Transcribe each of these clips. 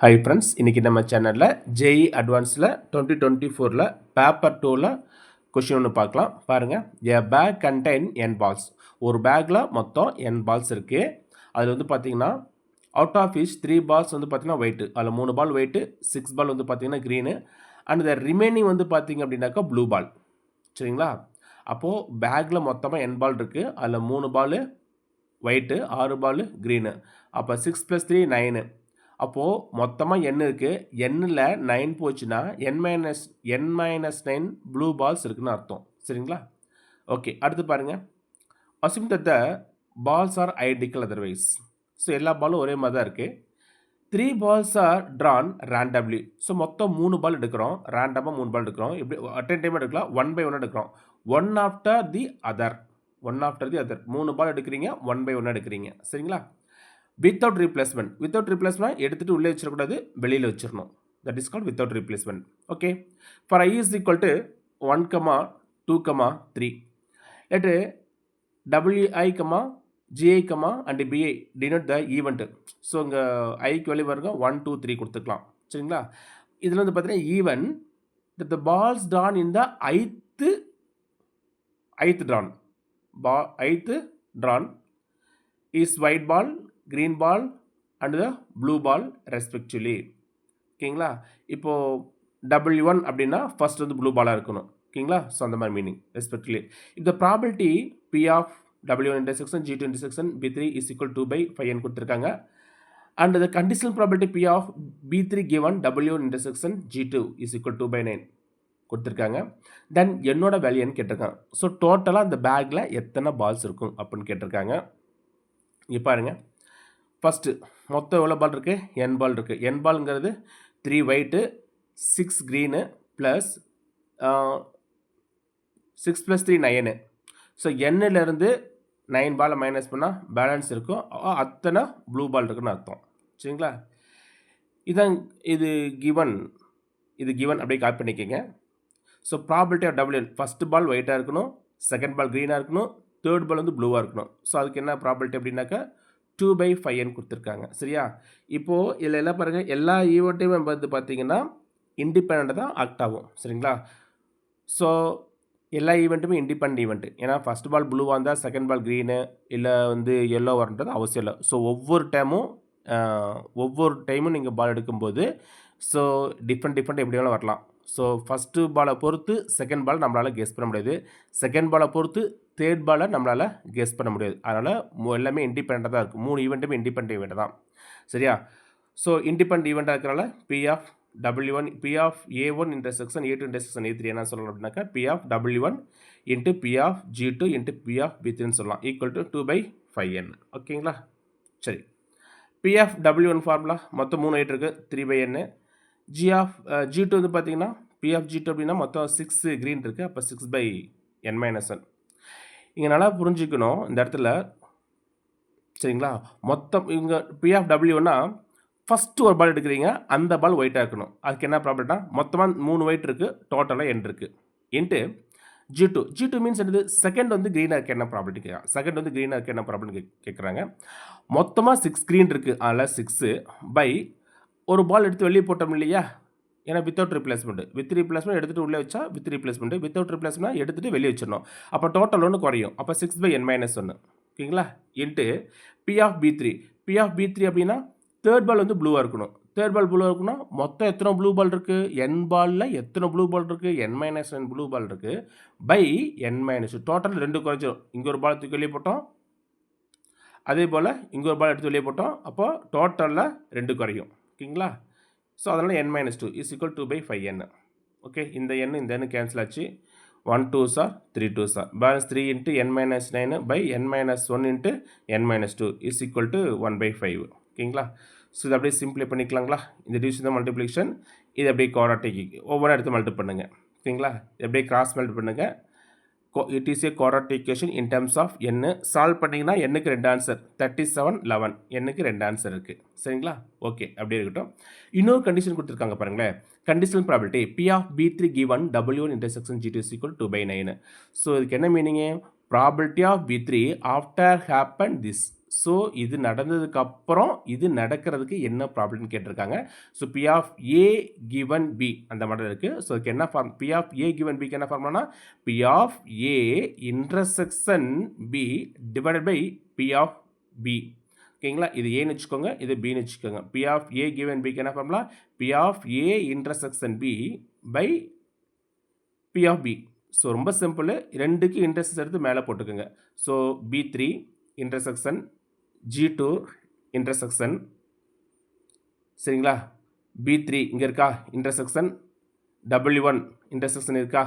Hi friends, இன்றைக்கி நம்ம சேனலில் ஜேஇ அட்வான்ஸில் 2024 பேப்பர் 2ல் கொஷின் ஒன்று பார்க்கலாம். பாருங்கள், எ பேக் கண்டெயின் n பால்ஸ். ஒரு பேக்கில் மொத்தம் n பால்ஸ் இருக்குது. அதில் வந்து பார்த்திங்கன்னா அவுட் ஆஃப் இச் 3 பால்ஸ் வந்து பார்த்திங்கன்னா ஒயிட்டு, அதில் 3 பால் ஒயிட்டு, 6 பால் வந்து பார்த்திங்கன்னா க்ரீனு, அண்ட் த ரிமைனிங் வந்து பார்த்திங்க அப்படின்னாக்கா ப்ளூ பால். சரிங்களா? அப்போது பேக்கில் மொத்தமாக n பால் இருக்குது. அதில் 3 பால் ஒயிட்டு, 6 பால் க்ரீனு. அப்போ 6 + 3 9. அப்போது மொத்தமாக n இருக்குது. nல் 9 போச்சுன்னா n-9 ப்ளூ பால்ஸ் இருக்குன்னு அர்த்தம். சரிங்களா? ஓகே, அடுத்து பாருங்கள். Assume that the balls are identical otherwise. So எல்லா பாலும் ஒரே மாதிரி தான் இருக்குது. 3 balls are drawn randomly. So மொத்தம் 3 பால் எடுக்கிறோம். ரேண்டமாக 3 பால் எடுக்கிறோம். எப்படி அட் டைம் எடுக்கலாம், 1 by 1 எடுக்கிறோம். One after the other. 3 பால் எடுக்கிறீங்க, 1 by 1 எடுக்கிறீங்க. சரிங்களா? Without replacement. வித்தவுட் ரீப்ளேஸ்மெண்ட் எடுத்துகிட்டு உள்ளே வச்சிடக்கூடாது, வெளியில் வச்சிடணும். That is called without replacement. Okay, for I is equal to 1, 2, 3. Laddu WI, GI, and BI denote the event. So இங்கே ஐக்கு வெளியே பாருங்க 1, 2, 3 கொடுத்துக்கலாம். சரிங்களா? இதில் வந்து பார்த்தீங்கன்னா even the balls drawn in the ith drawn is white ball, green ball and the blue ball respectively. ஓகேங்களா? இப்போது W1 அப்படின்னா ஃபர்ஸ்ட் வந்து ப்ளூ பாலாக இருக்கணும். ஓகேங்களா? ஸோ அந்த மாதிரி மீனிங் ரெஸ்பெக்ட்லி. இந்த probability P of W1 intersection G2 intersection B3 is equal to 2/5n கொடுத்துருக்காங்க. And the conditional probability P of B3 given W1 intersection G2 is equal to 2/9 கொடுத்துருக்காங்க. தென் என்னோட வேல்யூன்னு கேட்டிருக்காங்க. ஸோ டோட்டலாக அந்த பேக்கில் எத்தனை பால்ஸ் இருக்கும் அப்படின்னு கேட்டிருக்காங்க. இங்கே பாருங்கள், ஃபஸ்ட்டு மொத்தம் எவ்வளோ பால் இருக்குது? n பால் இருக்குது. n பால்ங்கிறது 3 ஒயிட்டு, 6 க்ரீனு, ப்ளஸ் 6 + 3 9. ஸோ n-லேருந்து 9 பாலை மைனஸ் பண்ணால் பேலன்ஸ் இருக்கும். அத்தனை ப்ளூ பால் இருக்குன்னு அர்த்தம். சரிங்களா? இதான் இது கிவன் அப்படியே காப்பி பண்ணிக்கோங்க. So probability of W1, first ball ஒயிட்டாக இருக்கணும், செகண்ட் பால் க்ரீனாக இருக்கணும், தேர்ட் பால் வந்து ப்ளூவாக இருக்கணும். ஸோ அதுக்கு என்ன ப்ராபிலிட்டி அப்படின்னாக்கா 2/5n கொடுத்துருக்காங்க. சரியா? இப்போது இதில் எல்லாம் பாருங்கள், எல்லா ஈவெண்ட்டையும் வந்து பார்த்தீங்கன்னா இண்டிபெண்ட் தான் ஆக்ட் ஆகும். சரிங்களா? ஸோ எல்லா ஈவெண்ட்டுமே இண்டிபெண்ட் ஈவெண்ட்டு. ஏன்னா ஃபஸ்ட் பால் ப்ளூவாக இருந்தால் செகண்ட் பால் க்ரீனு இல்லை வந்து எல்லோ வரன்றது அவசியம் இல்லை. ஸோ ஒவ்வொரு டைமும் நீங்கள் பால் எடுக்கும்போது ஸோ டிஃப்ரெண்ட் எப்படி வேணாலும் வரலாம். ஸோ ஃபஸ்ட்டு பாலை பொறுத்து செகண்ட் பால் நம்மளால் கெஸ் பண்ண முடியாது, செகண்ட் பாலை பொறுத்து தேர்ட் பாலை நம்மளால் கெஸ் பண்ண முடியாது. அதனால் எல்லாமே இண்டிபெண்ட்டாக தான் இருக்குது. 3 ஈவெண்ட்டுமே இண்டிபெண்ட் ஈவெண்ட் தான். சரியா? ஸோ இண்டிபெண்ட் ஈவெண்ட்டாக இருக்கிறனால P of W1, P of A1 intersection A2 intersection A3 என்ன சொல்லலாம் அப்படின்னாக்கா P of W1 into P of G2 into P of B3ன்னு சொல்லலாம், ஈக்குவல் டு 2/5n. ஓகேங்களா? சரி, P ஆஃப் W1 ஃபார்முலா மொத்தம் 3 ஒயிட் இருக்குது, 3/n. G2 வந்து பார்த்தீங்கன்னா P ஆஃப் G2 அப்படின்னா மொத்தம் 6 க்ரீன் இருக்குது, அப்போ 6/n-1. இங்கே நல்லா புரிஞ்சுக்கணும் இந்த இடத்துல. சரிங்களா? மொத்தம் இங்கே P ஆஃப் W1னா ஃபஸ்ட்டு ஒரு பால் எடுக்கிறீங்க, அந்த பால் ஒயிட்டாக இருக்கணும். அதுக்கு என்ன ப்ராப்ளம்னா மொத்தமாக 3 ஒயிட் இருக்குது, டோட்டலாக n இருக்குது. இன்ட்டு G2 மீன்ஸ் என்னது? செகண்ட் வந்து க்ரீனாக இருக்க என்ன ப்ராப்ளம் கேட்குறாங்க. மொத்தமாக 6 க்ரீன் இருக்குது, அதில் 6 பை ஒரு பால் எடுத்து வெளியே போட்டோம் இல்லையா? ஏன்னா வித்தவுட் ரீப்ளேஸ்மெண்ட். வித் ரீப்ளேஸ்மெண்ட் எடுத்துகிட்டு உள்ளே வச்சா வித் ரீப்ளேஸ்மெண்ட், வித்தவுட் ரீப்ளேஸ்மெண்ட் எடுத்துகிட்டு வெளியே வச்சிடணும். அப்போ டோட்டல் ஒன்று குறையும். அப்போ 6/n-1. ஓகேங்களா? இன்ட்டு P ஆஃப் B3 அப்படின்னா தேர்ட் பால் வந்து ப்ளூவாக இருக்கணும். தேர்ட் பால் ப்ளூவாக இருக்குன்னா மொத்தம் எத்தனை ப்ளூ பால் இருக்குது? n பாலில் எத்தனை ப்ளூ பால் இருக்குது? n-1 ப்ளூ பால் இருக்குது பை n-2. டோட்டல் 2 குறைஞ்சிடும். இங்கே ஒரு பால் தூக்கி வெளியே போட்டோம், அதே போல் இங்கே ஒரு பால் எடுத்து வெளியே போட்டோம், அப்போ டோட்டலில் 2 குறையும். ஓகேங்களா? ஸோ அதனால் n-2 is equal 2/5n. Okay, இந்த n கேன்சல் ஆச்சு. 1 2s are 3 2s are balance 3 into n-9 by n-1 into n-2 is equal to 1/5. ஓகேங்களா? ஸோ இதை அப்படியே சிம்பிளை பண்ணிக்கலாங்களா? இந்த டிவிஷன் தான் மல்டிப்ளிகேஷன், இது அப்படியே குவாட்ராட்டிக் ஒவ்வொரு இடத்து மல்டிப் பண்ணுங்கள். ஓகேங்களா? இது அப்படியே கிராஸ் மல்டிப் பண்ணுங்கள். It is a quadratic equation in terms of n. Solve பண்ணிங்கன்னா n-க்கு 2 ஆன்சர், 37 11. n-க்கு 2 ஆன்சர் இருக்குது. சரிங்களா? ஓகே, அப்படியே இருக்கட்டும். இன்னொரு கண்டிஷன் கொடுத்துருக்காங்க பாருங்களேன். Conditional probability P of B3 given W1 intersection G2 is equal to 2/9. So இதுக்கு என்ன meaning? Probability of B3 after happen this. So இது நடந்ததுக்கப்புறம் இது நடக்கிறதுக்கு என்ன ப்ராப்ளம்னு கேட்டிருக்காங்க. So P of A given B அந்த மாதிரி இருக்குது. ஸோ இதுக்கு என்ன form, P of A given பிக்கு என்ன ஃபார்ம்னா P of A intersection B divided by P of B. ஓகேங்களா, இது ஏன்னு வச்சுக்கோங்க, இது பின்னு வச்சுக்கோங்க. பி ஆஃப் ஏ கிவன் பிக்கு என்ன formula, P of A intersection B by P of B. So ரொம்ப சிம்பிள், ரெண்டுக்கு இன்டர்செக்ஷன் எடுத்து மேலே போட்டுக்கோங்க. So B3 intersection G2 intersection, சரிங்களா, B3 இங்கே இருக்கா இன்டர்செக்ஷன், W1 இன்டர்செக்ஷன் இருக்கா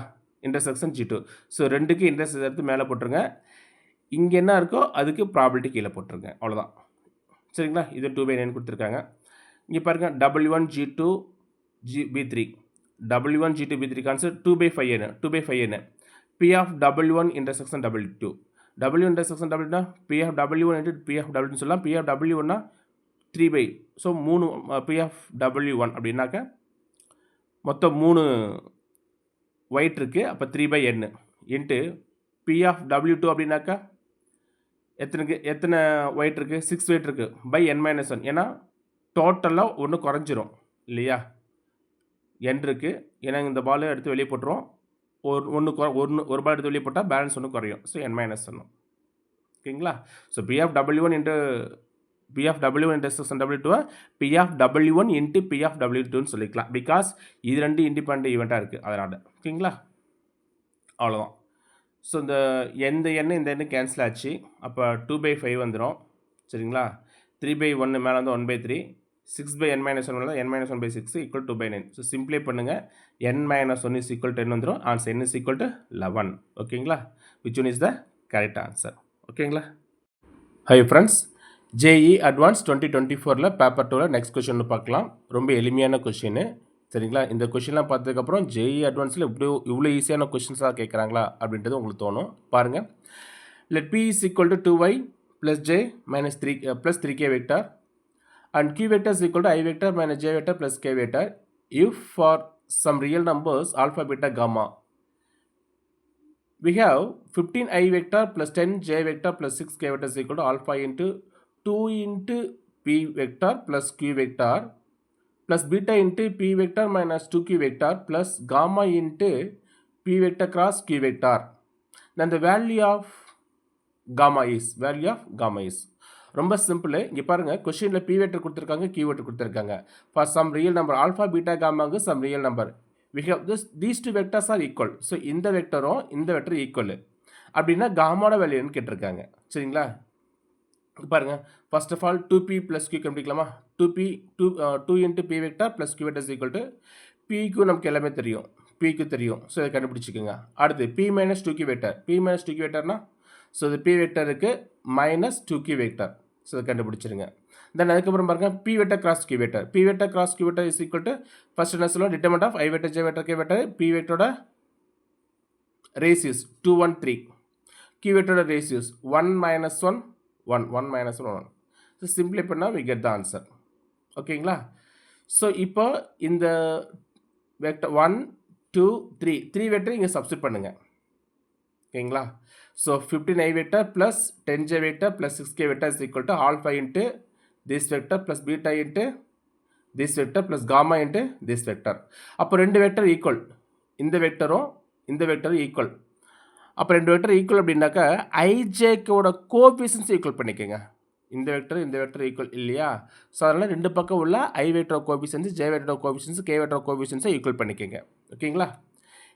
இன்டர்செக்ஷன் G2. ஸோ ரெண்டுக்கு இன்டர்செக்ஷன் எடுத்து மேலே போட்டுருங்க. இங்கே என்ன இருக்கோ அதுக்கு ப்ராபிலிட்டி கீழே போட்டுருங்க, அவ்வளோதான். சரிங்களா, இது 2/9 கொடுத்துருக்காங்க. இங்கே பாருங்கள் W1 G2 B3, W1 G2 B3 concept 2/5n 2/5n. P of W1 intersection W2, W intersection W2 P of W1 into P of W2 சொல்லலாம். P of W1 3/, so 3 P of W1 அப்படின்னாக்க மொத்தம் 3 white இருக்குது, அப்போ 3/n into P of W2 அப்படின்னாக்கா எத்தனை white இருக்குது, 6 white இருக்குது by n-1. ஏன்னா டோட்டலாக ஒன்று குறைஞ்சிரும் இல்லையா, n இருக்குது. ஏன்னா இந்த பால் எடுத்து வெளியே போட்டுருவோம், ஒரு பால் எடுத்து வெளியே போட்டால் பேலன்ஸ் ஒன்று குறையும். So n-1. ஓகேங்களா, so P of W1 into P of W1 intersection W2 P of W1 into P of W2ன்னு சொல்லிக்கலாம். பிகாஸ் இது ரெண்டு இண்டிபெண்ட் ஈவெண்ட்டாக இருக்குது அதனால். ஓகேங்களா, அவ்வளோதான். ஸோ இந்த இந்த எண்ணு கேன்சல் ஆச்சு, அப்போ 2/5 வந்துடும். சரிங்களா, 3/1 மேலே வந்து 1/3, 6/n-1 மேலே n-1/6 ஈக்குவல் 2/9. ஸோ சிம்பிளை பண்ணுங்கள், n-1 இஸ் ஈக்குவல் 10 வந்துடும். Answer n is equal to 11. ஓகேங்களா, which one is the correct answer. ஓகேங்களா. Hi friends, JEE advance 2024 paper 2 next question பார்க்கலாம். ரொம்ப எளிமையான கொஷின். சரிங்களா, இந்த கொஷின்லாம் பார்த்ததுக்கப்புறம் JEE அட்வான்ஸில் இவ்வளோ ஈஸியான கொஷின்ஸாக கேட்குறாங்களா அப்படின்றது உங்களுக்கு தோணும். பாருங்கள், let P is equal to 2y plus j minus 3 plus 3k vector and Q vector is equal to I vector minus j vector plus k vector if for some real numbers alpha beta gamma we have 15i vector plus 10j vector plus 6k vector is equal to alpha into 2 into p vector plus q vector plus beta into p vector minus 2q vector plus gamma into p vector cross q vector. Then the value of gamma is ரொம்ப simple. இங்கே பாருங்கள், கொஷினில் P vector கொடுத்துருக்காங்க, Q vector கொடுத்துருக்காங்க. For some real number alpha beta காமாங்க some real number we have these two vectors are equal. So இந்த வெக்டரும் இந்த வெக்டர் ஈக்குவல் அப்படின்னா காமாவோட வேல்யூன்னு கேட்டிருக்காங்க. சரிங்களா, பாருங்கள், first of all 2p plus q கண்டுபிடிக்கலாமா. 2 into p vector plus q vector is equal to பிக்கு நமக்கு எல்லாமே தெரியும், பிக்கு தெரியும். ஸோ இதை கண்டுபிடிச்சிக்கோங்க. அடுத்து p minus 2q vector, p minus 2q வெக்டர்னா ஸோ இது p வெக்டருக்கு மைனஸ் 2q வெக்டர். ஸோ இதை கண்டுபிடிச்சிருங்க. தென் அதுக்கப்புறம் பாருங்கள், P vector cross Q vector, P vector cross Q vector is equal to first என்ன சொல்லுவோம், determinant of I vector J vector K vector, P வெக்டரோட ரேசியஸ் 2 1 3, கியூ வெக்டரோட ratios 1 minus 1 1 1 minus 1 1. So சிம்பிளை பண்ணால் வி கெட் த ஆன்சர். ஓகேங்களா, so இப்போ இந்த vector 1 2 3 vector இங்கே சப்ஸ்டிட் பண்ணுங்கள். ஓகேங்களா, so 15i vector plus 10j vector plus 6k vector is equal to alpha into this vector plus beta into this vector plus gamma into this vector. அப்போ ரெண்டு vector equal, இந்த வெக்டரும் இந்த வெக்டரும் equal. அப்போ ரெண்டு வெக்டர் ஈக்குவல் அப்படின்னாக்கா ஐஜேக்கோட coefficients equal பண்ணிக்கோங்க. இந்த வெக்டர் ஈக்குவல் இல்லையா, ஸோ அதனால் ரெண்டு பக்கம் உள்ள I vector coefficients J vector coefficients K vector கோஎஃபிஷியன்ஸை ஈக்குவல் பண்ணிக்கோங்க. ஓகேங்களா,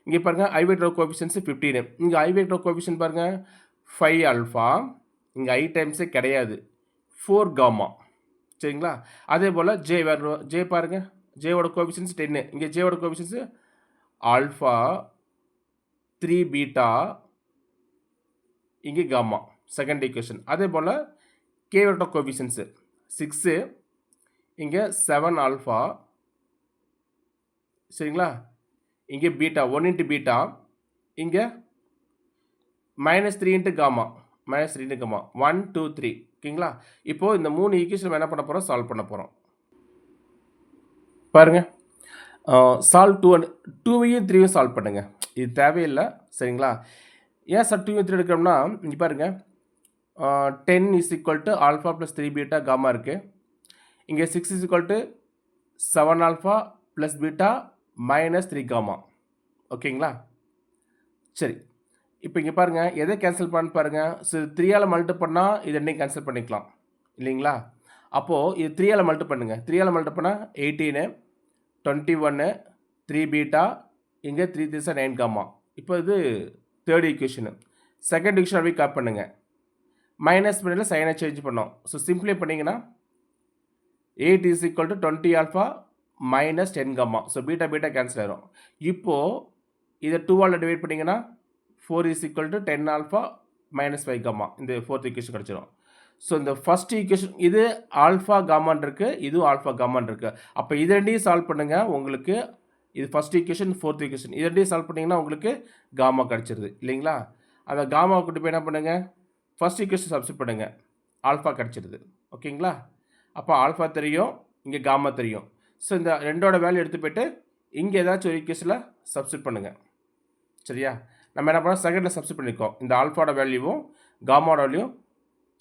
இங்கே பாருங்கள், ஐ வெக்டர் கோஎஃபிஷியன்ஸ் 15, இங்கே ஐ வெக்டர் கோஎஃபிஷியன்ட் பாருங்கள் 5 ஆல்ஃபா, இங்கே ஐ டைம்ஸே கிடையாது 4 காமா. சரிங்களா, அதே போல் ஜே பாருங்கள், ஜேவோட கோஎஃபிஷியன்ஸ் 10, இங்கே ஜேவோட கோஎஃபிஷியன்ஸ் ஆல்ஃபா 3 பீட்டா, இங்கே காமா செகண்ட் ஈக்குவேஷன். அதே போல் கேவோட கோஎஃபிஷியன்ஸ் 6, இங்கே 7 ஆல்ஃபா. சரிங்களா, இங்கே பீட்டா 1 இன்ட்டு பீட்டா, இங்கே -3 இன்ட்டு காமா 1 2 3. ஓகேங்களா, இப்போது இந்த 3 ஈக்குவேஷன் என்ன பண்ண போகிறோம், சால்வ் பண்ண போகிறோம். பாருங்கள், சால்வ் 2வையும் 3வையும் சால்வ் பண்ணுங்கள், இது தேவையில்லை. சரிங்களா, ஏன் சார் 2 3 எடுக்கிறோம்னா இங்கே பாருங்கள், 10 is equal to alpha plus 3 beta gamma இருக்குது. இங்கே 6 is equal to 7 alpha plus beta minus 3 gamma. ஓகேங்களா? சரி, இப்போ இங்கே பாருங்கள் எதை கேன்சல் பண்ணு பாருங்கள். ஸோ 3ஆல் மல்டி பண்ணால் இது ரெண்டையும் கேன்சல் பண்ணிக்கலாம் இல்லைங்களா? அப்போது இது 3ஆல் மல்டி பண்ணுங்கள். 3ஆல் மல்டி பண்ணால் 18, 21, 3 பீட்டா, இங்கே 3 3 9 காமா. இப்போ இது தேர்ட் ஈக்குவேஷனு. செகண்ட் ஈக்குவேஷன் அப்படியே காப்பி பண்ணுங்கள். மைனஸ் பண்ணியில் சைனை சேஞ்ச் பண்ணோம். ஸோ சிம்பிளை பண்ணிங்கன்னா 8 is equal to 20 alpha minus 10 gamma. So beta beta cancel ஆயிரும். இப்போது இதை 2ஆல் டிவைட் பண்ணிங்கன்னா 4 is equal to 10 alpha minus 5 gamma. இந்த ஃபோர்த் ஈக்குவேஷன் கிடச்சிரும். ஸோ இந்த ஃபஸ்ட் ஈக்குவேஷன் இது ஆல்ஃபா காமான் இருக்குது, இதுவும் ஆல்ஃபா காமான் இருக்குது. அப்போ இது ரெண்டையும் சால்வ் பண்ணுங்கள். உங்களுக்கு இது ஃபஸ்ட் ஈக்குவேஷன், ஃபோர்த் ஈக்குவேஷன் இது ரெண்டையும் சால்வ் பண்ணிங்கன்னா உங்களுக்கு காமா கிடச்சிருது இல்லைங்களா? அந்த காமாவை கூட்டி போய் என்ன பண்ணுங்கள், ஃபஸ்ட் ஈக்குவேஷன் சப்ஸ்டிட் பண்ணுங்கள், ஆல்ஃபா கிடச்சிருது. ஓகேங்களா? அப்போ ஆல்ஃபா தெரியும், இங்கே காமா தெரியும். ஸோ இந்த ரெண்டோட வேல்யூ எடுத்து போய்ட்டு இங்கே ஏதாச்சும் ஒரு ஈக்குவேஷனில் சப்ஸ்டிட் பண்ணுங்கள். சரியா? நம்ம என்ன பண்ணோம், செகண்டில் சப்ஸ்டிட் பண்ணியிருக்கோம். இந்த ஆல்ஃபாவோட வேல்யூவும் காமாவோட வேல்யூ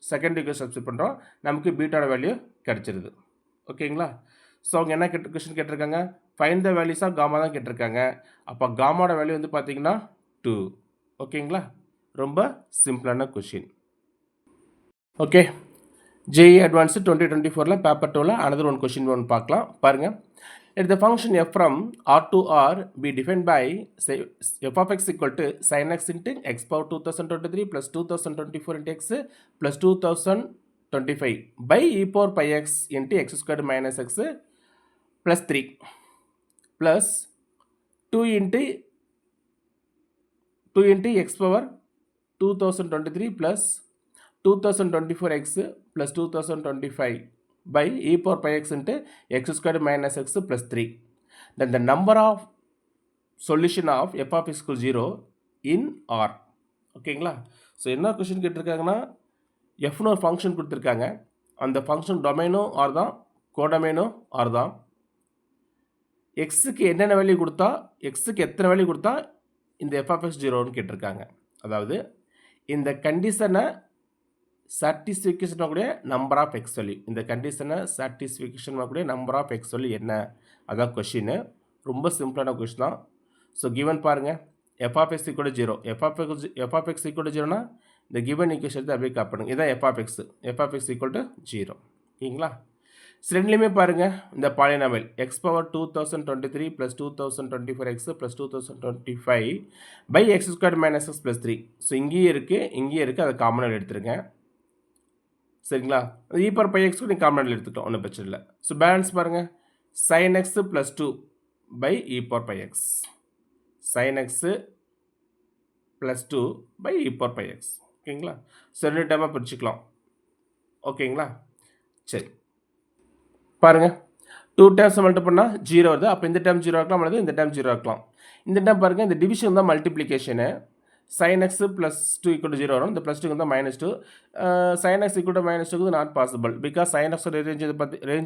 செகண்ட் ஈக்குவேஷன் சப்ஸ்டிட் பண்ணுறோம், நமக்கு பீட்டாவோட வேல்யூ கிடச்சிருது. ஓகேங்களா? ஸோ அவங்க என்ன கொஷின் கேட்டிருக்காங்க, find the values of gamma தான் கேட்டிருக்காங்க. அப்போ காமாவோட வேல்யூ வந்து பார்த்தீங்கன்னா 2. ஓகேங்களா? ரொம்ப சிம்பிளான question. Okay, JEE Advanced 2024 paper 2ல் அனதர் ஒன் கொஷின் ஒன்று பார்க்கலாம். பாருங்கள், let the function f from R to R be defined by say f of x equal to sin x into x power 2023 plus 2024 into x plus 2025 by e power pi x into x squared minus x plus 3 plus 2 into x power 2023 plus 2024 x plus 2025 by e power pi x into x squared minus x plus 3. Then the number of solution of f of x equal 0 in R. ஓகேங்களா? So என்ன question கேட்டிருக்காங்கன்னா, எஃப்னு ஒரு function கொடுத்துருக்காங்க. அந்த function டொமைனும் R தான், கோடொமைனும் R தான். எக்ஸுக்கு என்னென்ன value கொடுத்தா, எக்ஸுக்கு எத்தனை வேல்யூ கொடுத்தா இந்த எஃப் ஆஃப் எக்ஸ் 0ன்னு கேட்டிருக்காங்க. அதாவது இந்த கண்டிஷனை சாட்டிஸ்ஃபிகேஷன் ஆகக்கூடிய நம்பர் ஆஃப் எக்ஸ் வேல்யூ, இந்த கண்டிஷனை சாட்டிஸ்ஃபிகேஷன் ஆகக்கூடிய நம்பர் ஆஃப் எக்ஸ் வேல்யூ என்ன, அதான் கொஷின். ரொம்ப சிம்பிளான கொஷின் தான். ஸோ கிவன் பாருங்கள், F of X equal 0, F of X equal 0னா இந்த கிவன் ஈக்குவேஷன் அப்படியே காப்பிடுங்க. இதான் எஃப் ஆஃப் எக்ஸ் ஈக்குவல் 0. ஓகேங்களா? ரெண்டுலேயுமே பாருங்கள், இந்த polynomial x power 2023 plus 2024 x plus 2025 by x square minus x plus 3. So இங்கேயும் இருக்குது, அதை காமனாக எடுத்துருங்க. சரிங்களா? இ பவர் பை எக்ஸ்க்கு நீங்கள் காமனாக எடுத்துட்டோம், ஒன்றும் பிரச்சனை இல்லை. ஸோ பேலன்ஸ் பாருங்கள், sine x plus 2 by e power by x, sine x plus 2 by e power by x. ஓகேங்களா? ஸோ 2 டைமாக பிரிச்சுக்கலாம். ஓகேங்களா? சரி பாருங்கள், 2 டைம்ஸ் மல்டி பண்ணால் 0 வருது. அப்போ இந்த டைம் 0 இருக்கலாம், அல்லது இந்த டைம் 0 இருக்கலாம். இந்த டைம் பாருங்கள், இந்த டிவிஷன் தான் multiplication. sin x plus 2 equal 0 வரும். இந்த ப்ளஸ் 2 வந்து -2. sin x ஈக்குவல் -2 வந்து not possible. Because sin x range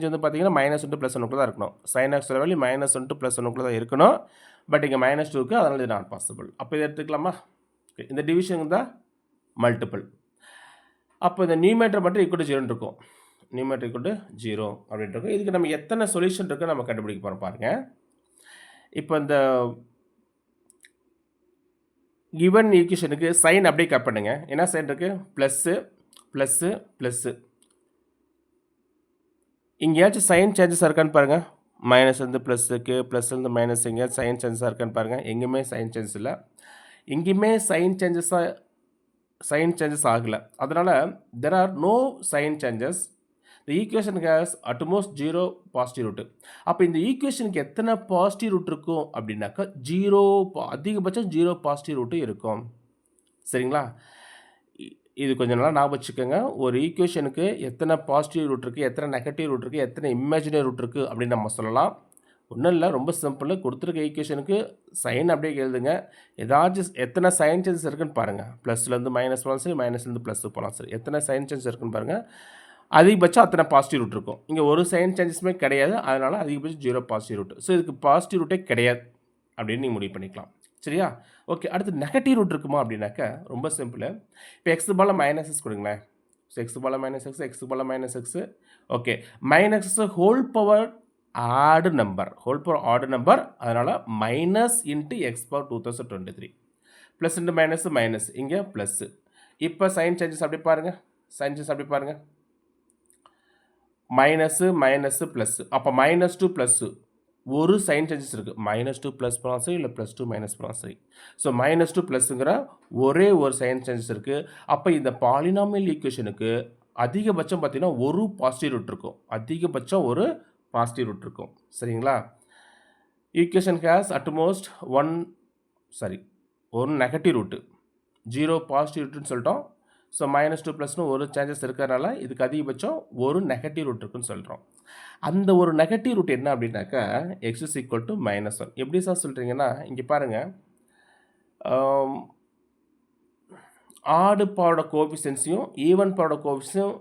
வந்து பார்த்தீங்கன்னா -1 ப்ளஸ் 1 தான் இருக்கணும். sin x வேல்யூ -1 ப்ளஸ் 1 தான் இருக்கணும். பட் இங்கே -2க்கு, அதனால் இது நாட் பாசிபிள். அப்போ இதை எடுத்துக்கலாமா? இந்த டிவிஷன் தான் மல்டிபிள். அப்போ இந்த நியூமேட்டர் மட்டும் ஈக்குவல் 0 இருக்கும். நியூமேட்டர் ஈக்குவல் 0 அப்படின்ட்டு இருக்கும். இதுக்கு நம்ம எத்தனை சொல்யூஷன் இருக்குது நம்ம கண்டுபிடிக்க போகிறோம் பாருங்கள். இப்போ இந்த கிவன் ஈக்குவேஷனுக்கு சைன் அப்படியே கட் பண்ணுங்க. என்ன சைன் இருக்குது? Plus plus plus. எங்கேயாச்சும் சைன் சேஞ்சஸாக இருக்கான்னு பாருங்கள். மைனஸ் வந்து ப்ளஸ்ஸுக்கு, ப்ளஸ் வந்து மைனஸ், எங்கேயாச்சும் சைன் சேஞ்சஸாக இருக்கான்னு பாருங்கள். எங்கேயுமே சைன் சேஞ்சஸ் இல்லை. எங்கேயுமே சைன் சேஞ்சஸ் ஆகலை. அதனால் there are no sign changes. The equation has at most 0 positive root. அப்போ இந்த ஈக்குவேஷனுக்கு எத்தனை பாசிட்டிவ் ரூட் இருக்கும் அப்படின்னாக்கா 0, அதிகபட்சம் 0 பாசிட்டிவ் ரூட்டு இருக்கும். சரிங்களா? இது கொஞ்சம் நல்லா ஞாபகம் வச்சுக்கோங்க. ஒரு ஈக்குவேஷனுக்கு எத்தனை பாசிட்டிவ் ரூட் இருக்குது, எத்தனை நெகட்டிவ் ரூட் இருக்குது, எத்தனை இமேஜினரி ரூட் இருக்குது அப்படின்னு நம்ம சொல்லலாம். ஒன்றும் இல்லை, ரொம்ப சிம்பிள். கொடுத்துருக்க ஈக்குவேஷனுக்கு சைன் அப்படியே எழுதுங்க. ஏதாச்சும் எத்தனை சைன் சேஞ்சஸ் இருக்குன்னு பாருங்கள். ப்ளஸ்லேருந்து மைனஸ் போகலாம் சரி, மைனஸ்லேருந்து ப்ளஸ் போகலாம் சரி. எத்தனை சைன் சேஞ்சஸ் இருக்குன்னு பாருங்கள். அதிகபட்சம் அத்தனை பாசிட்டிவ் ரூட் இருக்கும். இங்கே ஒரு சைன் சேஞ்சஸுமே கிடையாது. அதனால் அதிகபட்சம் 0 பாசிட்டிவ் ரூட். ஸோ இதுக்கு பாசிட்டிவ் ரூட்டே கிடையாது அப்படின்னு நீங்கள் முடிவு பண்ணிக்கலாம். சரியா? ஓகே, அடுத்து நெகட்டிவ் ரூட் இருக்குமா அப்படின்னாக்கா ரொம்ப சிம்பிள். இப்போ எக்ஸ் பாலில் மைனஸஸ் கொடுங்களேன். So X power minus X, X power minus X. Okay, minus whole power odd number, whole power odd number, அதனால் minus into X power 2023. Plus into minus minus, இங்கே plus. இப்போ sign changes அப்படி பாருங்கள், sign changes அப்படி பாருங்கள். Minus minus plus, அப்போ minus to plus ஒரு sign changes இருக்குது. மைனஸ் டூ ப்ளஸ் பண்ணாலும் சரி, இல்லை ப்ளஸ் டூ மைனஸ் பண்ணாலும் சரி. ஸோ மைனஸ் டூ ப்ளஸ்ஸுங்கிற ஒரே ஒரு சைன் சேஞ்சஸ் இருக்குது. அப்போ இந்த பாலினாமியல் ஈக்குவேஷனுக்கு அதிகபட்சம் பார்த்தீங்கன்னா ஒரு பாசிட்டிவ் ரூட் இருக்கும், அதிகபட்சம் ஒரு பாசிட்டிவ் ரூட் இருக்கும். சரிங்களா? ஈக்குவேஷன் ஹேஸ் அட்மோஸ்ட் ஒரு நெகட்டிவ் ரூட்டு, 0 பாசிட்டிவ் ரூட்டுன்னு சொல்லிட்டோம். ஸோ மைனஸ் டூ ப்ளஸ்னு ஒரு சேஞ்சஸ் இருக்கிறதுனால இதுக்கு அதிகபட்சம் ஒரு நெகட்டிவ் ரூட் இருக்குன்னு சொல்கிறோம். அந்த ஒரு நெகட்டிவ் ரூட் என்ன அப்படின்னாக்கா எக்ஸ் இஸ் ஈக்குவல் டு -1. எப்படி சார் சொல்கிறீங்கன்னா, இங்கே பாருங்கள், ஆடு பவரோட கோஎஃபிஷியன்ஸையும் ஈவன் பவரோட கோஎஃபிஷியன்ஸும்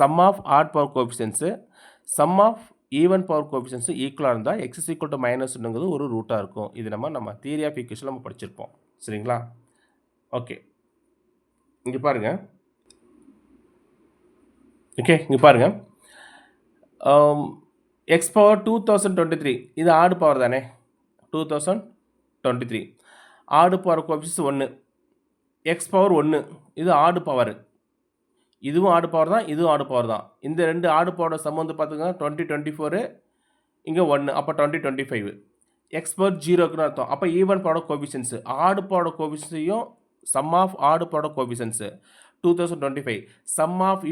sum of odd power coefficients sum of even power coefficients ஈக்குவலாக இருந்தால் எக்ஸ் இஸ் ஈக்குவல் டு -1ங்கிறது ஒரு ரூட்டாக இருக்கும். இது நம்ம தியரி ஆஃப் ஈக்குவேஷன் நம்ம படிச்சிருப்போம். சரிங்களா? ஓகே, இங்கே பாருங்கள். ஓகே, இங்கே பாருங்கள், எக்ஸ் பவர் 2023 இது ஆடு பவர் தானே, 2023 ஆடு பவர் கோஎஃபிஷியன்ஸ் 1, எக்ஸ் பவர் 1 இது ஆடு பவர், இதுவும் ஆடு பவர் தான், இதுவும் ஆடு பவர் தான். இந்த ரெண்டு ஆடு பவரோட சம் வந்து பார்த்துங்கன்னா 2024, இங்கே 1, அப்போ 2025. எக்ஸ் பவர் 0க்குன்னு அர்த்தம். அப்போ ஈவன் பவரோட கோஎஃபிஷியன்ஸு ஆடு பவரோட கோஎஃபிஷியன்ஸையும் சம் ஆஃப் ஆடு பவரோட கோஎஃபிஷியன்ஸு 2025, சம் ஆஃப்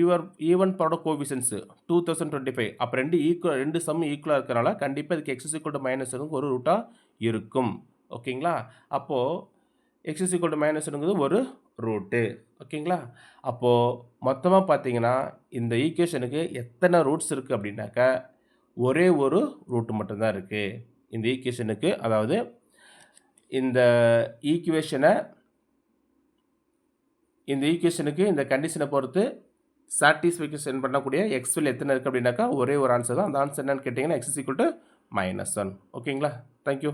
ஈவன் பவரோட கோஎஃபிஷியன்ஸு 2025. அப்போ ரெண்டு சம் ஈக்குவலாக இருக்கிறனால கண்டிப்பாக இதுக்கு எக்ஸ் இஸ் ஈக்குவல் டு -1 ஒரு ரூட்டாக இருக்கும். ஓகேங்களா? அப்போது எக்ஸ் இஸ் ஈக்குவல் டு -1ங்கிறது ஒரு ரூட்டு. ஓகேங்களா? அப்போது மொத்தமாக பார்த்தீங்கன்னா இந்த ஈக்குவேஷனுக்கு எத்தனை ரூட்ஸ் இருக்குது அப்படின்னாக்கா ஒரே ஒரு ரூட்டு மட்டும்தான் இருக்குது இந்த ஈக்குவேஷனுக்கு. அதாவது இந்த ஈக்குவேஷனுக்கு இந்த கண்டிஷனை பொறுத்து சாட்டிஸ்ஃபேக்ஷன் பண்ணக்கூடிய எக்ஸ் வேல்யூ எத்தனை இருக்குது அப்படின்னாக்கா ஒரே ஒரு ஆன்சர் தான். அந்த ஆன்சர் என்னன்னு கேட்டிங்கன்னா எக்ஸ் இஸ் ஈக்குவல் டு -1. ஓகேங்களா? தேங்க்யூ.